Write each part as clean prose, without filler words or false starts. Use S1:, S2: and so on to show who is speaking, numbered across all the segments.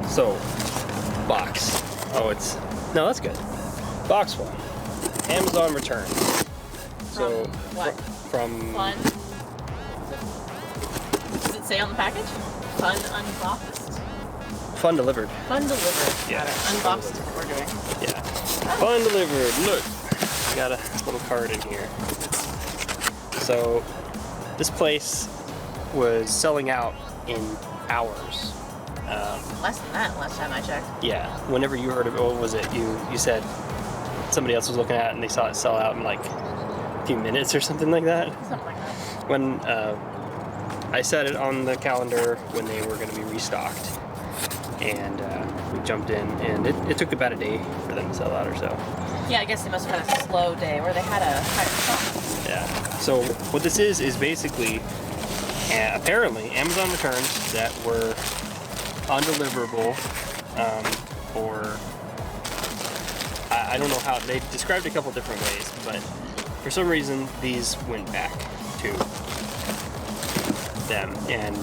S1: So, box. Oh, it's, no, that's good. Box one. Amazon return. So,
S2: what?
S1: From
S2: Fun? Does it say on the package? Fun unboxed?
S1: Fun delivered.
S2: Fun delivered.
S1: Yeah.
S2: Unboxed we're doing.
S1: Yeah. Fun delivered. Look, I got a little card in here. So, this place was selling out in hours.
S2: Less than that last time I checked.
S1: Yeah. Whenever you heard of it, what was it? You said somebody else was looking at it and they saw it sell out in like a few minutes or something like that.
S2: Something like that.
S1: When I set it on the calendar when they were going to be restocked, and we jumped in, and it took about a day for them to sell out or so.
S2: Yeah, I guess they must have had a slow day where they had a higher stock.
S1: Yeah. So what this is basically apparently Amazon returns that were undeliverable, or I don't know how they described it a couple different ways, but for some reason these went back to them, and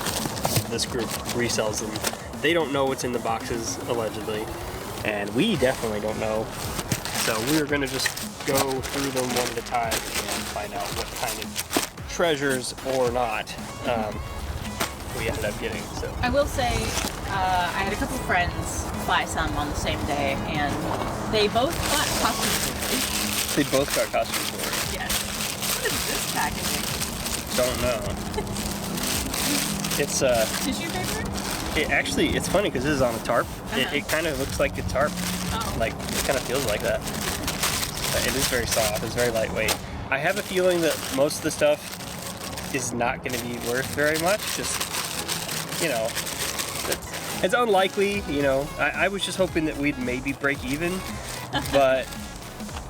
S1: this group resells them. They don't know what's in the boxes allegedly, and we definitely don't know. So we're gonna just go through them one at a time and find out what kind of treasures or not we ended up getting. So
S2: I will say, I had a couple friends buy some on the same day, and they both got costumes.
S1: they both got costumes for it.
S2: Yes. What is this packaging?
S1: Don't know. It's
S2: Tissue paper?
S1: it's funny because this is on a tarp. It kind of looks like a tarp.
S2: Oh.
S1: Like it kind of feels like that. But it is very soft. It's very lightweight. I have a feeling that most of the stuff is not going to be worth very much. Just, you know, it's unlikely. You know, I was just hoping that we'd maybe break even, but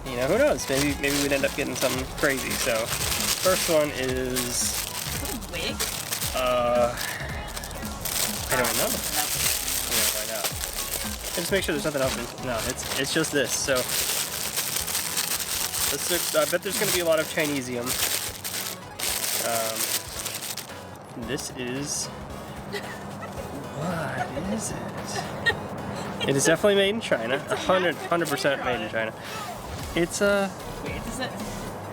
S1: you know, who knows? Maybe we'd end up getting something crazy. So, first one is
S2: A wig?
S1: I don't know. I'm gonna find out. Just make sure there's nothing else. No, it's just this. So I bet there's gonna be a lot of Chinesium. This is what is it? It is definitely made in China. 100% made in China. It's a
S2: Wait, does it?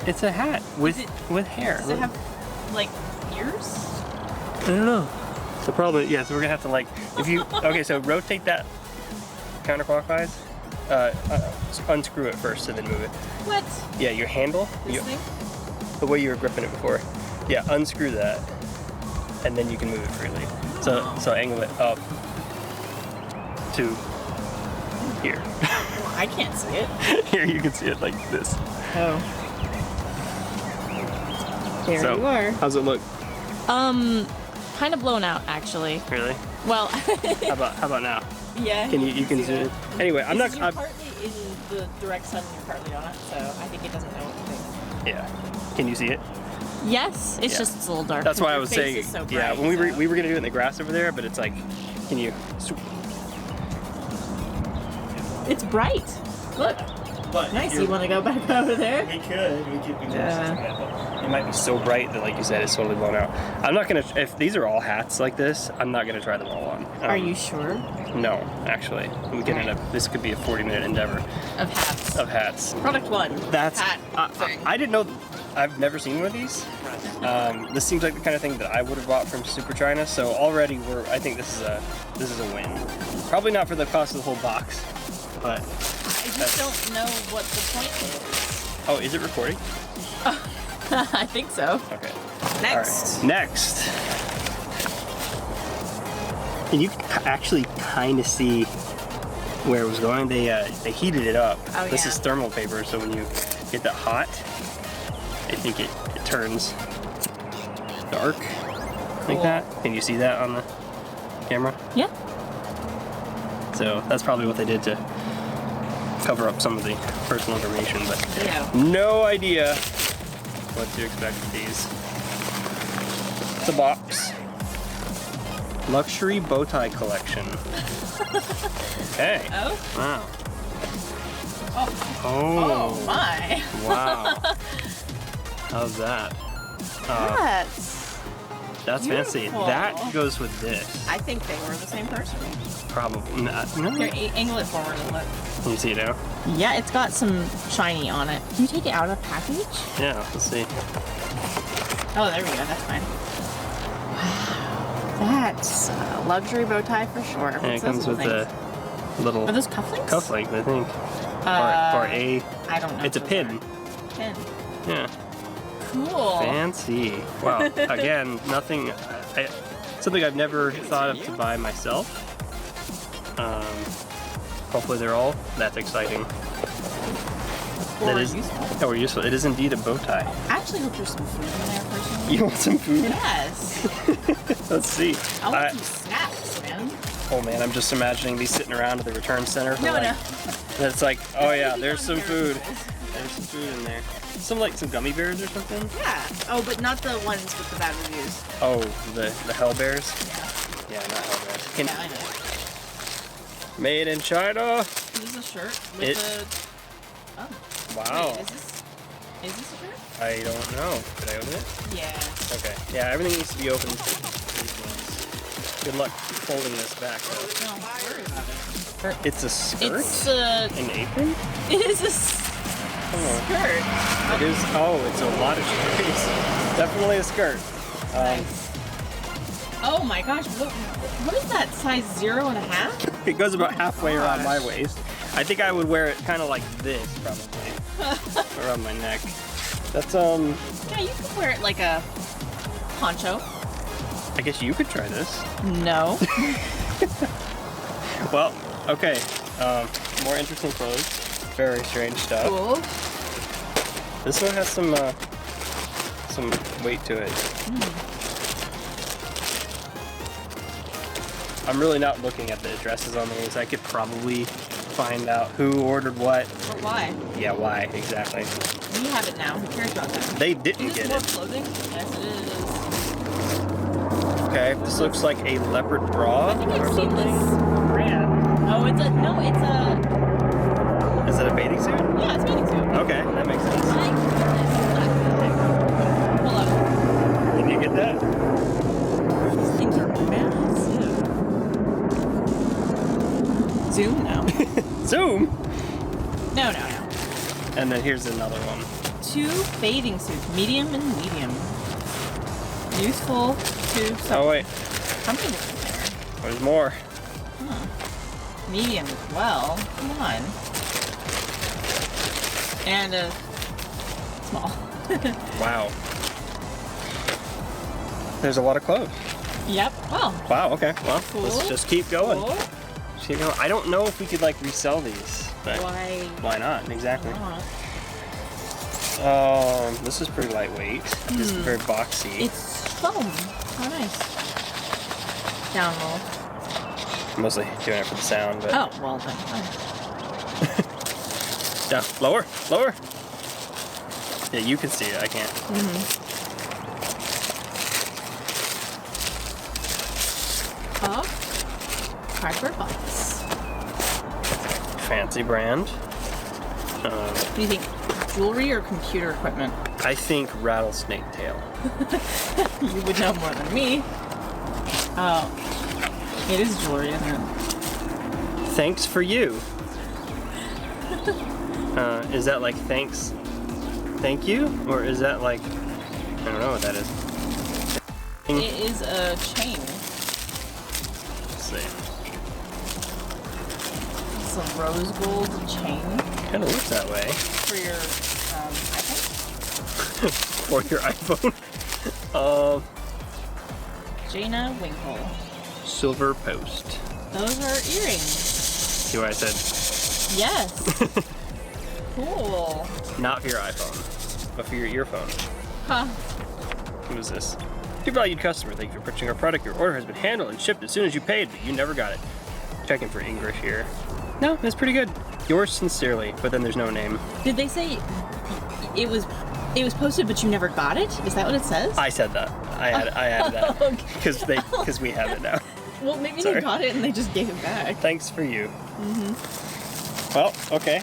S1: It's a hat with hair.
S2: Does it have like ears?
S1: I don't know. So probably, yeah, so we're gonna have to like, if you, okay, so rotate that counterclockwise, unscrew it first and then move it.
S2: What?
S1: Yeah, your handle,
S2: This thing?
S1: the way you were gripping it before. Yeah, unscrew that, and then you can move it freely. So angle it up to here.
S2: Well, I can't see it.
S1: Here you can see it like this.
S2: Oh. There
S1: So,
S2: you are.
S1: how's it look?
S2: Kind of blown out, actually.
S1: Really?
S2: Well.
S1: How about now?
S2: Yeah.
S1: Can you can zoom it? Anyway, I'm not.
S2: You're partly in the direct sun and you're partly on it, so I think it doesn't know what to think.
S1: Yeah. Can you see it?
S2: Yes, it's
S1: Yeah.
S2: just it's a little dark.
S1: That's why I
S2: Your
S1: was
S2: face
S1: saying.
S2: is so
S1: Yeah,
S2: bright,
S1: when we
S2: so.
S1: were gonna do it in the grass over there, but it's like, can you?
S2: It's bright. Look.
S1: But
S2: Nice. You want to go back over there?
S1: We could.
S2: Yeah.
S1: It might be so bright that, like you said, it's totally blown out. I'm not gonna. If these are all hats like this, I'm not gonna try them all on.
S2: Are you sure?
S1: No, actually, we can end up. This could be a 40-minute endeavor
S2: Of hats.
S1: of hats.
S2: Product one.
S1: That's.
S2: hat thing.
S1: I didn't know. I've never seen one of these. This seems like the kind of thing that I would have bought from Super China. So already I think this is a win. Probably not for the cost of the whole box, but.
S2: I just don't know what the point is.
S1: Oh, is it recording?
S2: I think so.
S1: Okay.
S2: Next.
S1: All right. Next. And you can actually kind of see where it was going. They heated it up.
S2: Oh,
S1: This
S2: yeah.
S1: is thermal paper, so when you get that hot, I think it turns dark like
S2: Cool.
S1: that. Can you see that on the camera?
S2: Yeah.
S1: So that's probably what they did to cover up some of the personal information, but
S2: Yeah.
S1: no idea what to expect with these. It's a box. Luxury bow tie collection. Okay.
S2: Oh.
S1: Wow.
S2: Oh.
S1: Oh.
S2: Oh my.
S1: Wow. How's that?
S2: That's
S1: That's fancy.
S2: Beautiful.
S1: That goes with this.
S2: I think they were the same person.
S1: Probably not.
S2: Here,
S1: No.
S2: angle it forward and look.
S1: Can you see it now?
S2: Yeah, it's got some shiny on it. Can you take it out of the package?
S1: Yeah, let's see.
S2: Oh, there we go. That's fine. Wow. That's a luxury bow tie for sure.
S1: And it
S2: What's
S1: comes
S2: those
S1: with
S2: little
S1: a
S2: things?
S1: little
S2: Are those cufflinks?
S1: cufflink, I think. Or a.
S2: I don't know.
S1: It's a
S2: what those
S1: pin.
S2: are. Pin.
S1: Yeah.
S2: Cool.
S1: Fancy. Wow. Again, nothing. Something I've never thought of to buy myself. Hopefully they're all that exciting.
S2: Or
S1: That is
S2: useful.
S1: or useful. It is indeed a bow tie.
S2: I actually hope there's some food in there personally.
S1: You want some food?
S2: Yes.
S1: Let's see.
S2: I want some snacks, man.
S1: Oh man, I'm just imagining these sitting around at the return center. For
S2: No,
S1: like,
S2: no.
S1: And it's like, oh yeah,
S2: Maybe
S1: there's some
S2: on
S1: food.
S2: perishables.
S1: There's some food in there. Some gummy bears or something.
S2: Yeah. Oh, but not the ones with the bad reviews.
S1: Oh, the hell bears.
S2: Yeah.
S1: Yeah, not hell bears.
S2: Yeah, I know.
S1: Made in China.
S2: This is a shirt with
S1: It-
S2: the. Oh.
S1: Wow.
S2: Wait, is this a shirt?
S1: I don't know. Did I open it?
S2: Yeah.
S1: Okay. Yeah, everything needs to be opened. Good luck folding this back though.
S2: No, don't worry about it.
S1: It's a skirt?
S2: It's
S1: An apron?
S2: it is a
S1: Oh.
S2: skirt.
S1: It is. Oh, it's a lot of shirts. Definitely a skirt.
S2: Nice. Oh my gosh, what is that, size 0.5?
S1: It goes about halfway around my
S2: Gosh.
S1: waist. I think I would wear it kind of like this, probably, around my neck. That's
S2: Yeah, you could wear it like a poncho.
S1: I guess you could try this.
S2: No.
S1: Well, okay. More interesting clothes. Very strange stuff.
S2: Cool.
S1: This one has some weight to it. I'm really not looking at the addresses on these. I could probably find out who ordered what.
S2: But why?
S1: Yeah, why exactly?
S2: We have it now. Who cares about that?
S1: They didn't
S2: Is this
S1: get
S2: more
S1: it.
S2: clothing? Yes, it is.
S1: Okay, this looks like a leopard bra
S2: I think
S1: or
S2: I've seen
S1: something.
S2: this brand. Oh, it's a.
S1: Is it a bathing suit?
S2: Yeah, it's bathing suit.
S1: Okay, that makes sense.
S2: My goodness. Hold up.
S1: Did you get that?
S2: These things are massive. Zoom now.
S1: Zoom!
S2: No.
S1: And then here's another one.
S2: 2 bathing suits, medium and medium. Useful to some.
S1: Oh wait,
S2: How many were there?
S1: there's more.
S2: Medium as well. Come on. And a small.
S1: Wow. There's a lot of clothes.
S2: Yep. Well.
S1: Wow, okay. Well,
S2: Cool.
S1: let's just keep going.
S2: Cool.
S1: Just keep going. I don't know if we could like resell these, but why not? Exactly.
S2: not?
S1: This is pretty lightweight. This is very boxy.
S2: It's foam. How nice. Down low.
S1: I'm mostly doing it for the sound, but
S2: Oh, well then.
S1: down, lower. Yeah, you can see it. I can't.
S2: Up. Cardboard box.
S1: Fancy brand.
S2: What do you think? Jewelry or computer equipment?
S1: I think rattlesnake tail.
S2: You would know more than me. Oh. It is jewelry, isn't it?
S1: Thanks for you. Is that like thanks? Thank you? Or is that like, I don't know what that is.
S2: It is a chain.
S1: Let's see.
S2: It's a rose gold chain
S1: Kind of looks that way.
S2: for your iPhone.
S1: For your iPhone.
S2: Jaina Winkle.
S1: Silver post.
S2: Those are earrings.
S1: See what I said?
S2: Yes. Cool.
S1: Not for your iPhone, but for your earphone.
S2: Huh.
S1: Who is this? Dear valued customer, thank you for purchasing our product. Your order has been handled and shipped as soon as you paid, but you never got it. Checking for English here. No, that's pretty good. Yours sincerely, but then there's no name.
S2: Did they say it was posted but you never got it? Is that what it says?
S1: I said that. I added that
S2: Okay.
S1: because we have it now.
S2: Well, maybe
S1: Sorry.
S2: they got it and they just gave it back.
S1: Thanks for you. Well, okay.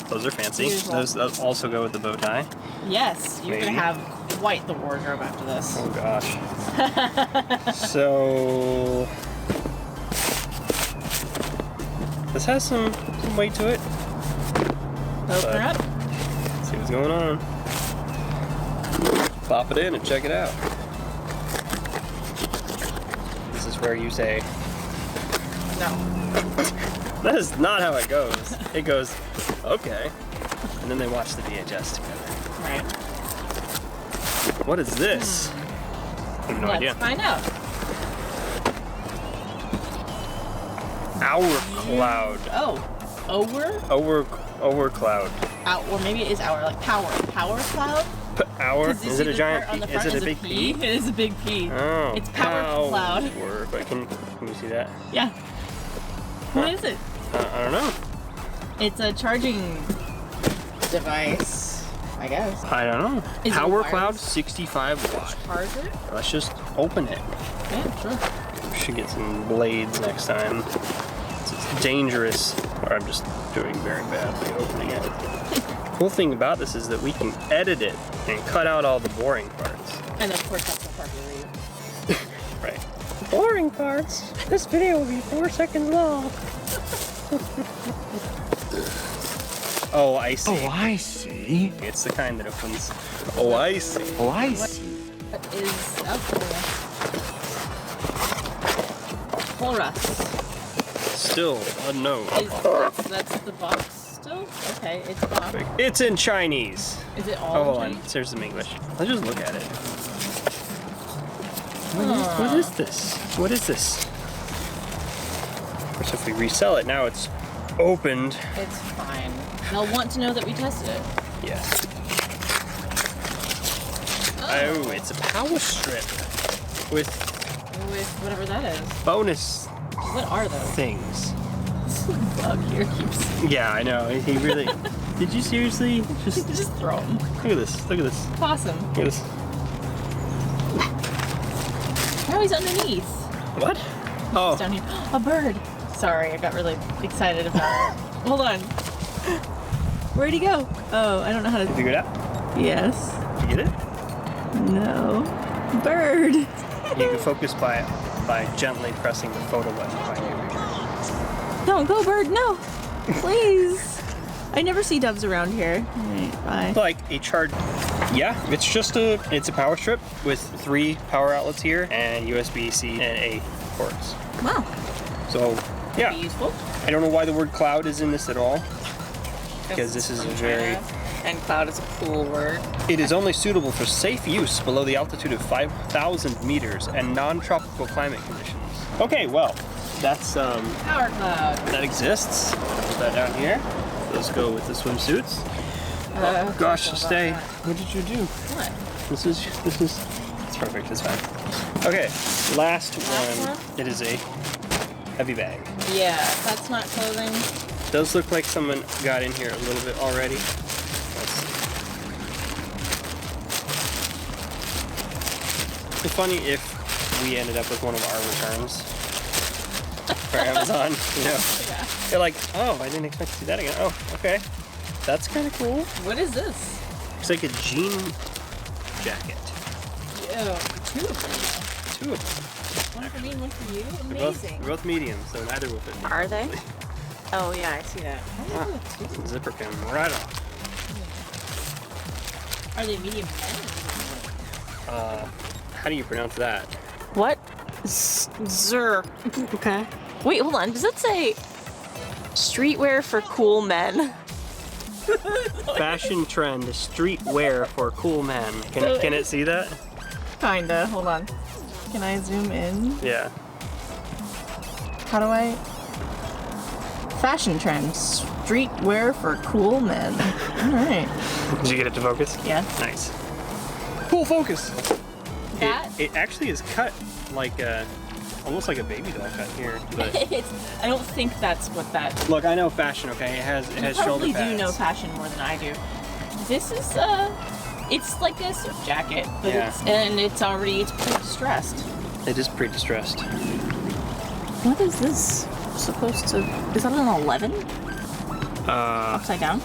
S1: Those are fancy.
S2: Beautiful.
S1: Those also go with the bow tie.
S2: Yes, you're
S1: Maybe.
S2: gonna have quite the wardrobe after this.
S1: Oh gosh. So this has some weight to it.
S2: Open her up.
S1: See what's going on. Pop it in and check it out. This is where you say,
S2: No.
S1: that is not how it goes. It goes, okay. And then they watch the VHS together.
S2: Right.
S1: What is this? I have no idea.
S2: Let's find out.
S1: Our cloud.
S2: Oh.
S1: Our cloud.
S2: Or maybe it is our, like power. Power cloud?
S1: Our?
S2: 'Cause you
S1: Is
S2: see
S1: it a
S2: the
S1: giant
S2: part on
S1: P?
S2: the
S1: Is
S2: front
S1: it a big P?
S2: It is a big P.
S1: Oh.
S2: It's power cloud.
S1: But can you see that?
S2: Yeah. What is it?
S1: I don't know.
S2: It's a charging device, I guess.
S1: I don't know.
S2: Is it
S1: Power
S2: wireless?
S1: cloud 65 watt.
S2: Charger?
S1: Let's just open it.
S2: Yeah, sure.
S1: We should get some blades next time. It's dangerous. Or I'm just doing very badly opening it. Cool thing about this is that we can edit it and cut out all the boring parts.
S2: And of course that's the part we leave.
S1: Right. Boring parts? This video will be 4 seconds long. Oh, I see.
S3: Oh, I see.
S1: It's the kind that opens. Oh, I see.
S3: Oh, I see.
S2: What is Horus?
S1: Still unknown.
S2: That's the box still? Okay, it's a box.
S1: It's in Chinese.
S2: Is it
S1: Oh,
S2: all
S1: hold
S2: in
S1: on.
S2: Chinese?
S1: There's some English. Let's just look at it. What is this? What is this? Of course, if we resell it, now it's opened.
S2: It's fine. They'll want to know that we tested it.
S1: Yes. Oh, it's a power strip with
S2: With whatever that is.
S1: bonus
S2: What are those?
S1: things.
S2: This bug here keeps.
S1: Yeah, I know. He really. Did you seriously
S2: Just throw them.
S1: look at this? Look at this.
S2: Awesome.
S1: Look at this.
S2: Now he's underneath.
S1: What?
S2: He's
S1: Oh,
S2: down here. A bird. Sorry, I got really excited about it. Hold on. Where'd he go? Oh, I don't know how to.
S1: figure it out.
S2: Yes.
S1: You get it?
S2: No. Bird.
S1: You can focus by gently pressing the photo button behind you.
S2: Don't go, bird. No. Please. I never see doves around here. Alright, bye.
S1: Like a charge. Yeah, it's a power strip with 3 power outlets here and USB-C and A ports.
S2: Wow.
S1: So,
S2: Be
S1: yeah.
S2: useful.
S1: I don't know why the word cloud is in this at all. Because this is a very.
S2: And cloud is a cool word.
S1: It is only suitable for safe use below the altitude of 5,000 meters and non-tropical climate conditions. Okay, well, that's
S2: Power cloud.
S1: that exists. Put that down here. Let's go with the swimsuits. Oh gosh, stay. What did you do?
S2: What?
S1: This is it's perfect. It's fine. Okay, last one. It is a heavy bag.
S2: Yeah, that's not clothing.
S1: Does look like someone got in here a little bit already. Let's see. It'd be funny if we ended up with one of our returns for Amazon. You know,
S2: Yeah.
S1: they're like, oh, I didn't expect to see that again. Oh, okay, that's kind of cool.
S2: What is this?
S1: It's like a jean jacket.
S2: Ew, 2 of them.
S1: 2 of them.
S2: One for me and one for you.
S1: They're
S2: Amazing.
S1: both medium, so neither will fit me.
S2: Are they? Oh yeah, I see that.
S1: Zipper came right off.
S2: Are they medium men?
S1: How do you pronounce that?
S2: What? Zer.
S4: Okay. Wait, hold on. Does that say streetwear for cool men?
S1: Fashion trend, streetwear for cool men. Can it see that?
S2: Kinda. Hold on. Can I zoom in?
S1: Yeah.
S2: How do I? Fashion trends. Streetwear for cool men. Alright.
S1: Did you get it to focus?
S2: Yeah.
S1: Nice. Full focus.
S2: That?
S1: It actually is cut like almost like a baby doll cut here. But
S2: I don't think that's what that.
S1: look, I know fashion. Okay, it has
S2: You
S1: shoulder
S2: probably
S1: pads.
S2: do know fashion more than I do. This is it's like a suit jacket, but
S1: Yeah.
S2: it's pre-distressed.
S1: It is pre-distressed.
S2: What is this supposed to? Is that an 11?
S1: Uh,
S2: Upside down?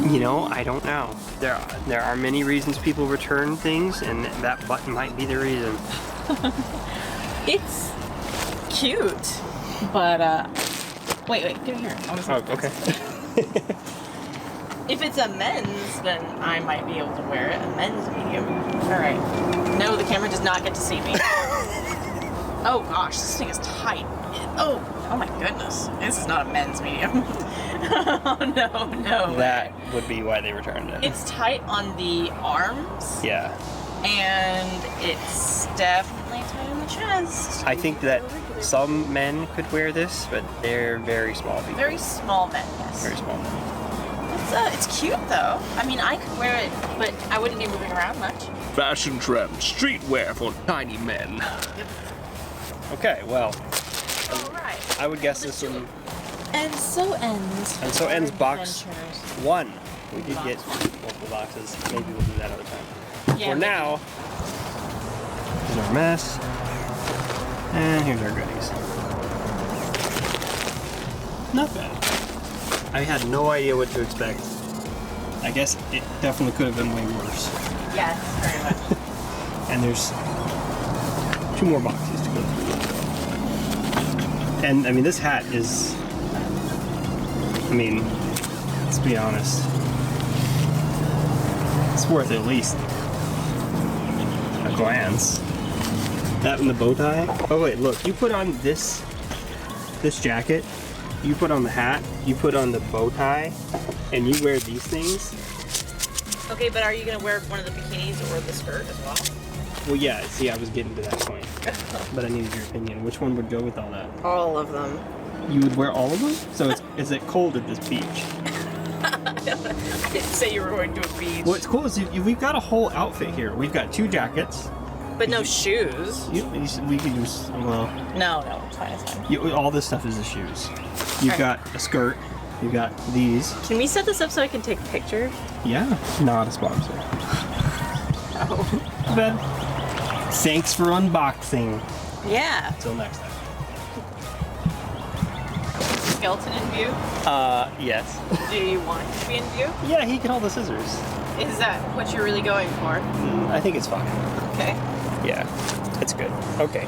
S1: You know, I don't know. There are many reasons people return things, and that button might be the reason.
S2: It's cute, but wait, give me here. I wanna see
S1: Oh,
S2: what it is.
S1: okay.
S2: If it's a men's, then I might be able to wear it. A men's medium. All right. No, the camera does not get to see me. Oh gosh, this thing is tight. Oh my goodness. This is not a men's medium. Oh no.
S1: That would be why they returned it.
S2: It's tight on the arms,
S1: Yeah.
S2: and it's definitely tight on the chest.
S1: I think that some men could wear this, but they're very small people.
S2: Very small men, yes.
S1: Very small men.
S2: It's cute though. I mean, I could wear it, but I wouldn't be moving around much.
S3: Fashion trend, streetwear for tiny men.
S1: Okay, well,
S2: All right.
S1: I would guess this one.
S2: And so ends.
S1: And so ends
S2: our
S1: box
S2: adventures.
S1: 1. We did
S2: Box
S1: get
S2: one.
S1: multiple boxes. Maybe we'll do that other time.
S2: Yeah,
S1: For now, here's our mess. And here's our goodies. Not bad. I had no idea what to expect. I guess it definitely could have been way worse.
S2: Yes, very much.
S1: And there's 2 more boxes to go through. And I mean, this hat is, I mean, let's be honest, it's worth at least a glance. That and the bow tie. Oh wait, look, you put on this jacket, you put on the hat, you put on the bow tie, and you wear these things.
S2: Okay, but are you gonna wear one of the bikinis or the skirt as well?
S1: Well, yeah, see, I was getting to that point. But I needed your opinion. Which one would go with all that?
S2: All of them.
S1: You would wear all of them? So is it cold at this beach?
S2: I didn't say you were going to a beach.
S1: What's cool is we've got a whole outfit here. We've got 2 jackets.
S2: But no shoes.
S1: We could use, well,
S2: No, it's fine, it's fine.
S1: all this stuff is the shoes. You've got a skirt. You've got these.
S4: Can we set this up so I can take a picture?
S1: Yeah, not a sponsor.
S2: Oh.
S1: But thanks for unboxing.
S2: Yeah.
S1: Till next time.
S2: Skeleton in view?
S1: Yes.
S2: Do you want it to be in view?
S1: Yeah, he can hold the scissors.
S2: Is that what you're really going for?
S1: I think it's fine.
S2: Okay.
S1: Yeah, it's good. Okay.